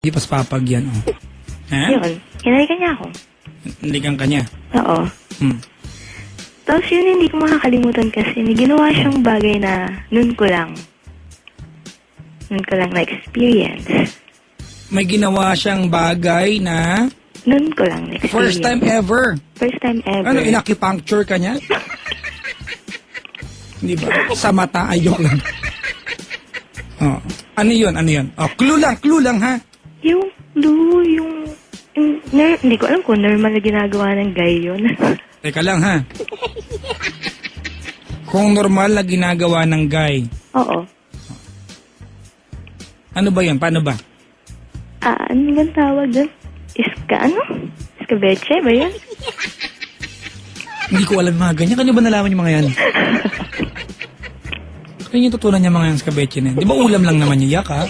Hindi pas papag yan, oh. Ha? Yun, hinalikan niya ako. Nalikan ka niya. Oo. Hmm. Tapos yun, hindi ko makakalimutan kasi may ginawa siyang bagay na nun ko lang na-experience. May ginawa siyang bagay na Nun ko lang na-experience. first time ever. First time ever. Ano, inakipuncture ka niya? Di ba? Sa mata, ayok lang. Oh. Ano yun? Ano yun? Oh, clue lang ha? Yung hindi ko alam kung normal na ginagawa ng guy yun. Teka lang ha. Kung normal na ginagawa ng guy, Oo. ano ba yun? Paano ba? Ano nga tawag doon? Iskabeche ba yan? Hindi ko alam mga ganyan. Kanya ba nalaman yung mga yan? Kanya yung tutunan niya mga yan sa kabeche na yan. Di ba ulam lang naman niya, yak ha?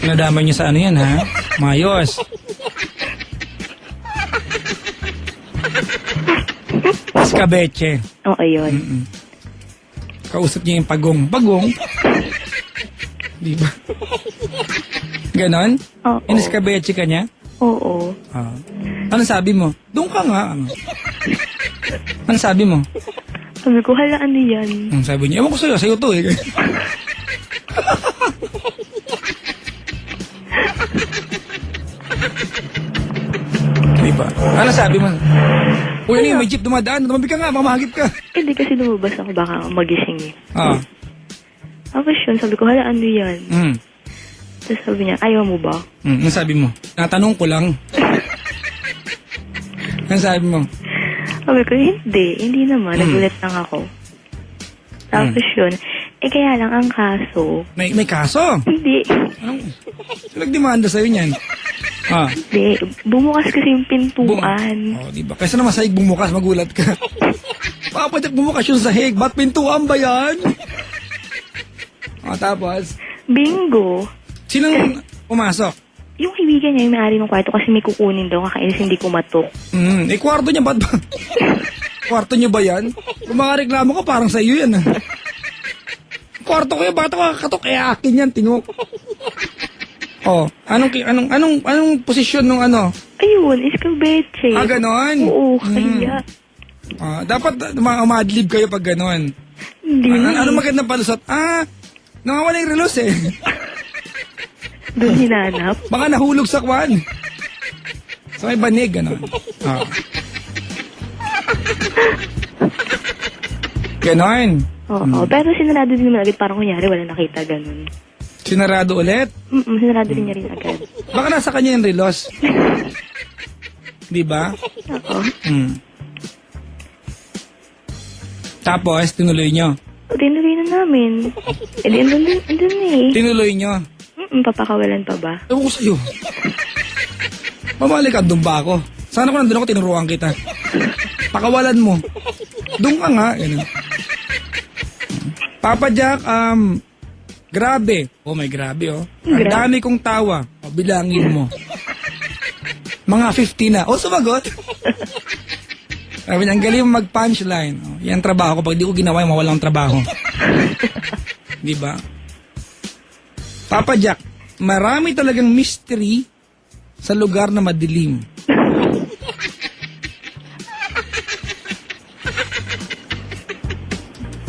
Pinadamay niya sa ano yan ha? Mayos. Iskabeche. Oo, yun. Kausap niya yung pagong. Pagong? Di ba? Ganon? Oo. Iniskabeche ka niya? Oo. Ah. Ano sabi mo? Doon ka nga. Ano sabi mo? Sabi ko, hala, ano yan? Sabi niya, ewan ko sa'yo to eh. Diba? Ano sabi mo? Uy, ano yung may jeep dumadaan? Tumabi ka nga, mamahagip ka. Hindi kasi lumabas ako, baka magising eh. Ah. Tapos yun, sabi ko, hala, ano yan? Tapos sabi niya, ayaw mo ba? Ano sabi mo? Natanong ko lang. Ano sabi mo? Sabi ko, hindi naman, nagulat lang ako. Tapos yun, kaya lang ang kaso, May kaso? hindi, Anong? Nagdemanda sa'yo niyan? Ah. hindi, bumukas kasi yung pintuan. Oh, di ba? Kaysa naman sahig bumukas, magulat ka. Papadyak bumukas yung sahig. Ba't pintuan ba yan? Tapos? Bingo! Sinong pumasok? Yung kaibigan niya, yung may-ari ng kwarto kasi may kukunin daw, kakainis hindi kumatok. Kwarto niya, ba't ba? Kwarto niya ba yan? Kung mga reklamo ko, parang sa iyo yan. Kwarto ko yan, bakit ako kakatok? Akin yan, tingok. Oh, anong posisyon nung ano? Ayun, iskabeche. Ganon? Oo, kaya. Dapat umadlib kayo pag ganon. Hindi. Ano magandang palusot? Nawawala yung relos eh. Doon hinanap. Baka nahulog sa kwan. Sa may banig, ganon. Ganon. Oo, pero sinarado din naman agad, parang kunyari wala nakita, ganun. Sinarado ulit? Sinarado din niya rin agad. Baka nasa kanya yung relos. Di ba? Oo. Tapos, tinuloy nyo. Tinuloy na namin. Andun eh. Tinuloy nyo. Papakawalan pa ba? Ewan ko sa'yo. Mamali ka, doon ba ako? Sana ko nandun ako, tinuruan kita. Pakawalan mo. Doon ka nga. Ganun. Papa Jack, grabe. Oh, may grabe, oh. Ang dami kong tawa. Bilangin mo. Mga 50 na. Sumagot. Sabi niya, ang galing mo mag-punchline. Yan trabaho ko. Pag di ko ginawa, mawalang trabaho. Di ba? Papa Jack, marami talagang mystery sa lugar na madilim.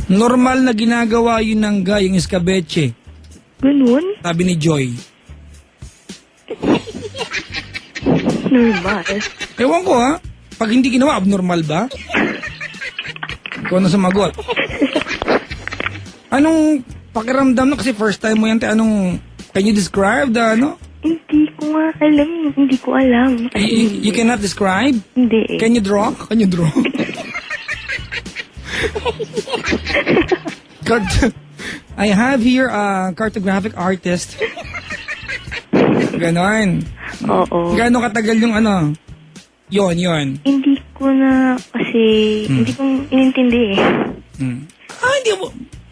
Normal na ginagawa yun ng guy, yung iskabeche. Ganun? Sabi ni Joy. Normal. Ewan ko ha. Pag hindi ginawa, abnormal ba? Ikaw na sumagot. Anong pakiramdam na? Kasi first time mo yan. Can you describe the ano? Hindi ko nga alam. Hindi ko alam. You cannot describe? Hindi eh. Can you draw? Can you draw? I have here a cartographic artist. Ganon. Oo. Gano'ng katagal yung ano? Yon. Hindi ko na kasi hindi ko inintindi eh.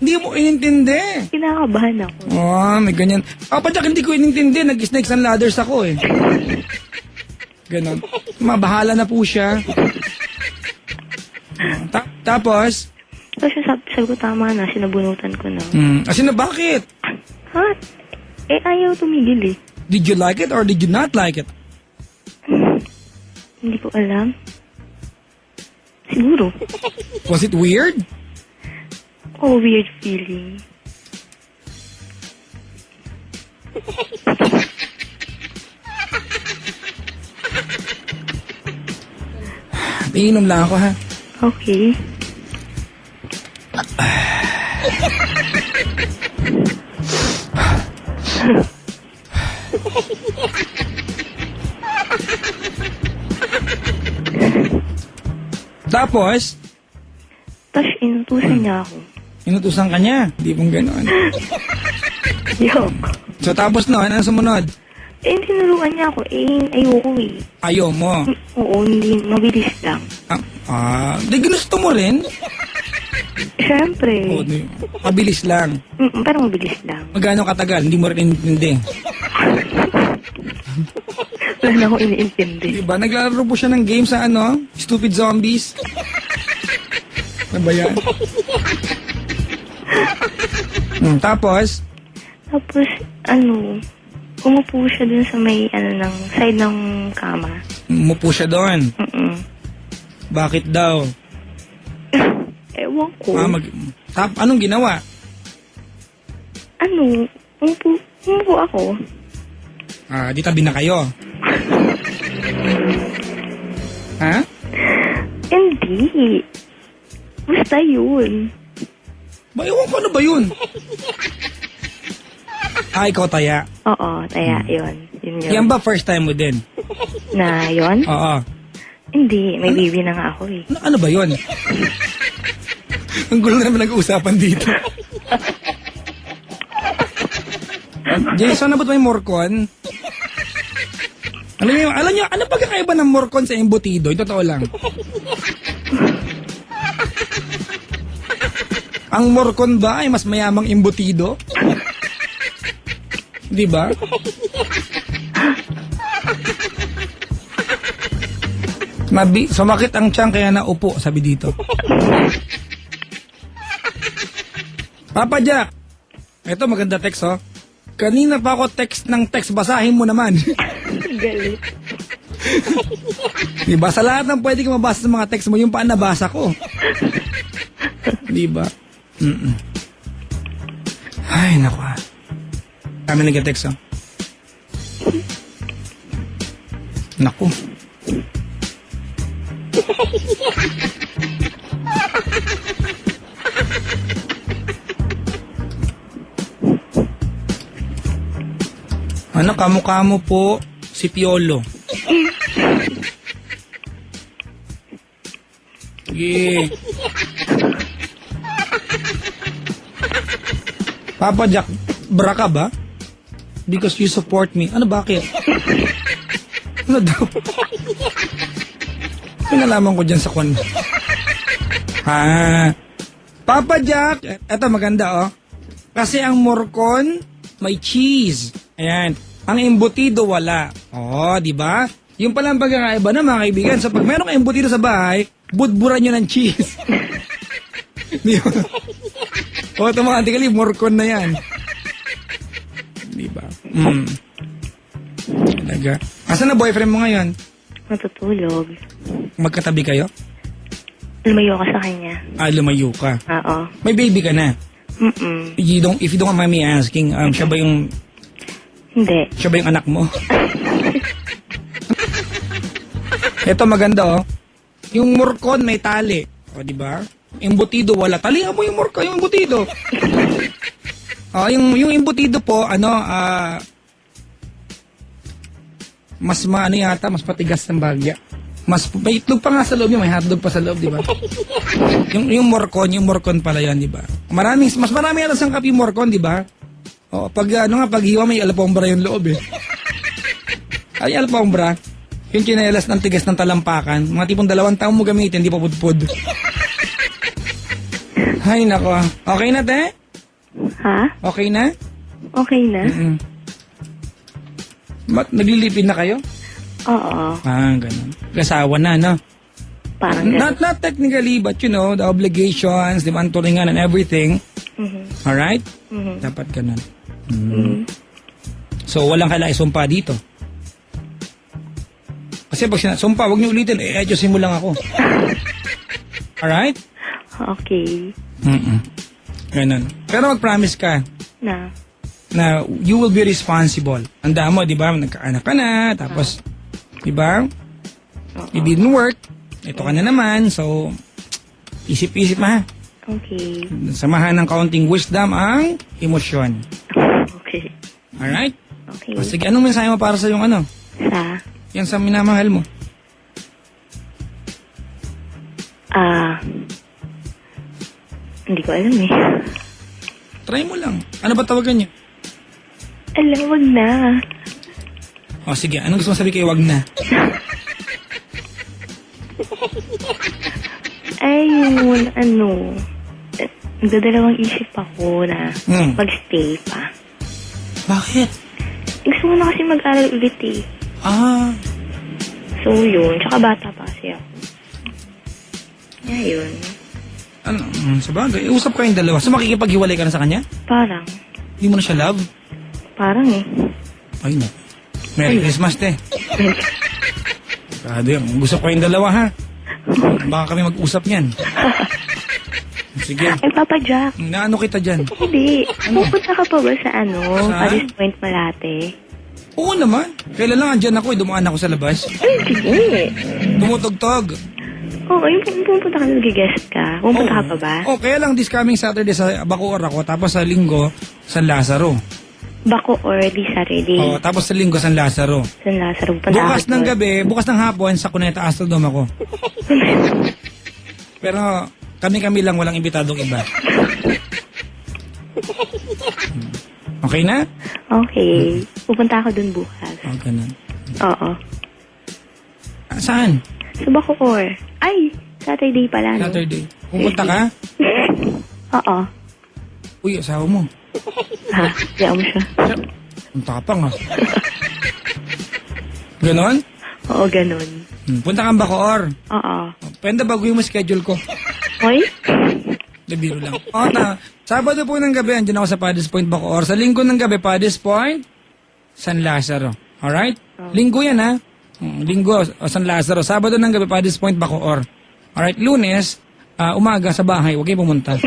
Hindi mo inintindi. Kinakabahan ako. May ganyan. Jack, hindi ko inintindi. Nag-snakes and ladders ako eh. Ganon. Mabahala na po siya. Tapos? Tapos sabi ko tama na, sinabunutan ko na. Bakit? Ha? Ayaw tumigil eh. Did you like it or did you not like it? Hindi ko alam. Siguro. Was it weird? Oh, weird feeling. Iinom lang ako, ha? Okay. Tapos, Tapos inutusan niya ako. inutusan ka niya. Hindi pong gano'n. Yo. So, tapos noon, ano sumunod? Eh, tinuruan niya ako. Eh, ayoko eh. Ayaw mo. Oo, hindi. Mabilis lang. Di ginusto mo rin? Siyempre. O, mabilis lang. Parang mabilis lang. Magano katagal? Hindi mo rin intindi. Wala na akong iniintindi. Diba? Naglalaro po siya ng game sa ano? Stupid Zombies. Ano ba yan? Tapos, Tapos, umupo siya dun sa may, ng side ng kama. umupo siya doon. Bakit daw? Ewan ko. Anong ginawa? Umupo ako. Di tabi na kayo. Ha? Hindi. Basta yun. Ewan ko, ano ba yun? Ikaw taya. Oo, taya, yun. Yun. Yan ba first time mo din? Na yun? Oo. Hindi, may baby na nga ako eh. Ano ba yun? Ang gulo na naman nag-uusapan dito. Jason, na ba't may morcon? Alam niyo, ano pagkakaiba ng morcon sa embutido? Ito totoo lang. Ang morcon ba ay mas mayamang embutido? Di ba? Sumakit ang tiyan kaya naupo, sabi dito. Papa Jack, ito maganda text, oh. Kanina pa ako text ng text, basahin mo naman. Galit. Diba? Sa lahat ng pwede ka mabasa sa mga text mo, yung pa nabasa ko. Diba? Ay, naku. Kami nag-text, oh. Naku. Ano, kamukha mo po si Piolo. Sige. Papa Jack, bra ka ba? Because you support me. Ano, bakit? Ano daw? Pinalaman ko dyan sa kwan. Papa Jack, eto maganda, oh. Kasi ang morcon, may cheese. Ayan. Ang embutido, wala. Oh, di ba? Yung palang pagkakaiba na, mga kaibigan. So, pag meron kang embutido sa bahay, budburan nyo ng cheese. Di ba? Automatically, morcon na yan. Di ba? Talaga. Asan na boyfriend mo ngayon? Matutulog. Magkatabi kayo? Lumayo ka sa kanya. Lumayo ka. Oo. May baby ka na? If you don't mind me asking, siya ba yung... Hindi. Siya ba yung anak mo? Ito maganda, oh. Yung morcon may tali. O, di ba? Embutido, wala. Talihan mo yung morcon, yung embutido. Yung embutido po, mas mas patigas ng bagya. May itlog pa nga sa loob yun, may hotdog pa sa loob, di ba? yung morcon pala yan, di ba? Mas marami alas ang kape morcon, di ba? Pag hiwa may alpombra yung loob eh. Ay, alpombra, yung chinelas ng tigas ng talampakan, mga tipong 2 taong mo gamitin, di pa pudpud. Ay, nako. Okay na, te? Ha? Okay na? Okay na? Naglilipid na kayo? Oo. Ganun. Kasawa na, no? Parang ganun. Not technically, but you know, the obligations, the mantulingan and everything. Alright? Dapat ganun. So, walang kailangan isumpa dito. Kasi pag sumpa, huwag niyo ulitin, adjusin mo lang ako. Alright? Okay. Ganun. Pero mag-promise ka na you will be responsible. Tanda mo, di ba? Nagkaanak ka na, tapos, di ba? It didn't work. Ito ka na naman, so, isip-isip ha. Okay. Samahan ng kaunting wisdom ang emosyon. Okay. Alright? Okay. O, sige, anong mensahe mo para sa yung ano? Yan sa minamahal mo. Hindi ko alam eh. Try mo lang. Ano ba tawagan niyo? Wag na. O sige, anong gusto mo sabi kayo wag na? Ay, yun, nagdadalawang isip ako na magstay pa. Bakit? Gusto ko na kasi mag-aral ulit eh. So yun, tsaka bata pa kasi ako. Yun. Ano, sabagay, usap kayong dalawa. So makikipaghiwalay ka na sa kanya? Parang. Hindi mo na siya love? Parang eh. Ay na. Merry Christmas, te. Grabe, usap kayong dalawa ha. Baka kami mag-usap niyan. Sige. Ay, Papa Jack. Naano kita dyan? Hindi. Pupunta ka pa ba sa Saan? Paris Point Malate? Oo naman. Kailan lang andyan ako, dumaan ako sa labas. Ay, sige. Tumutugtog. Oo, yung pupunta ka, nag-guest ka. Pupunta ka pa ba? Oh, kaya lang this coming Saturday sa Bacoor ako, tapos sa Linggo, San Lazaro. Bako or di Saturday. Oh, tapos sa Linggo, San Lazaro. San Lazaro. Pupunta Bukas ako ng doon. gabi, bukas ng hapon, sa Cuneta Astrodome ako. Pero kami-kami lang, walang imbitadong iba. Okay na? Okay. Pupunta ako dun bukas. Oh, ganun. Oo. Saan? Sa Bacoor. Ay, Saturday pala, no? Saturday. Pupunta ka? Oo. Uy, asawa mo. Ha? Kaya mo siya. Ang tapang ah. Ganon? Oo, ganun. Punta kang Bacoor. Oo. Pwede baguhin mo schedule ko. Hoy? Biro lang. O, Sabado po ng gabi, andyan ako sa Padres Point, Bacoor. Sa Linggo ng gabi, Padres Point, San Lazaro. Alright? Linggo yan ha. Linggo, San Lazaro. Sabado ng gabi, Padres Point, Bacoor. Alright? Lunes, umaga sa bahay. Huwag kayo pumunta.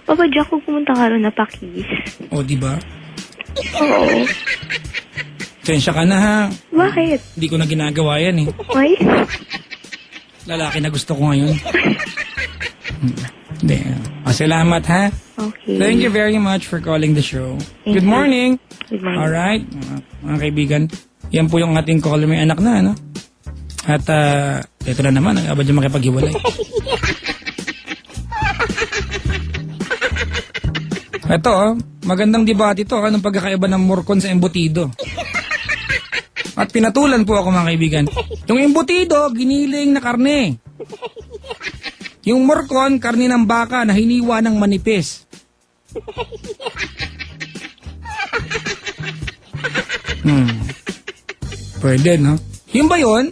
Papa Jack, kung pumunta ka rin na pakis. O, diba? Oo. Sensya ka na ha. Bakit? Hindi ko na ginagawa yan eh. Hoy? Lalaki na gusto ko ngayon. Hindi. Salamat ha. Okay. Thank you very much for calling the show. Thank Good you. morning. Good morning. Alright. Mga kaibigan, yan po yung ating caller, may anak na, ano? At ito na naman, ang abad yung makipaghiwalay. Ito, magandang debate ito. Anong pagkakaiba ng morcon sa embutido? At pinatulan po ako mga kaibigan. Yung embutido, giniling na karne. Yung morcon, karne ng baka na hiniwa ng manipis. Pwede, no? Yung ba yun?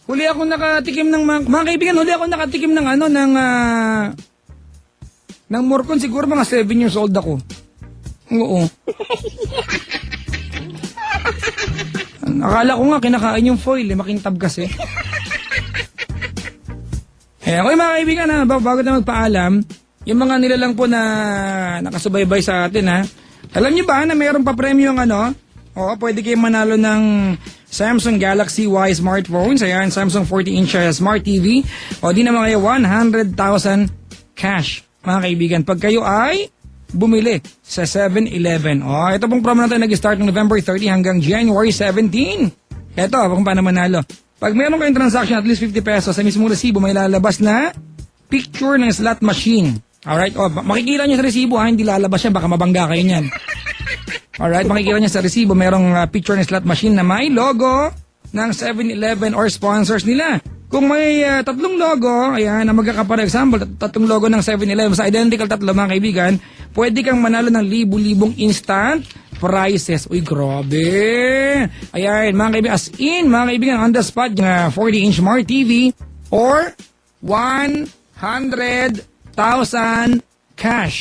Huli ako nakatikim ng mga kaibigan, huli ako nakatikim ng ng morcon, siguro mga 7 years old ako. Oo. Akala ko nga kinakain yung foil, makintab kasi. Okay mga kaibigan ha, bago na magpaalam, yung mga nilalang po na nakasubaybay sa atin ha, alam nyo ba na mayroon pa premyo ang pwede kayo manalo ng Samsung Galaxy Y smartphones, ayan, Samsung 40-inch Smart TV, o di naman kayo 100,000 cash, mga kaibigan, pag kayo ay bumili sa 7-Eleven. Ito pong promo natin nag-start ng November 30 hanggang January 17. Ito, kung paano manalo. Pag meron kayong transaction at least 50 pesos sa mismong resibo, may lalabas na picture ng slot machine. Alright? Makikita nyo sa resibo ha, hindi lalabas yan, baka mabangga kayo niyan. Alright, makikita nyo sa resibo, merong picture ng slot machine na may logo ng 7-Eleven or sponsors nila. Kung may 3 logo, ayan, na magkakaparehong, example, 3 logo ng 7-Eleven, sa identical 3 mga kaibigan, pwede kang manalo ng libu-libong instant prizes. Uy, grabe! Ayan, mga kaibigan, as in, mga kaibigan, on the spot, yung 40-inch Smart TV or 100,000 cash.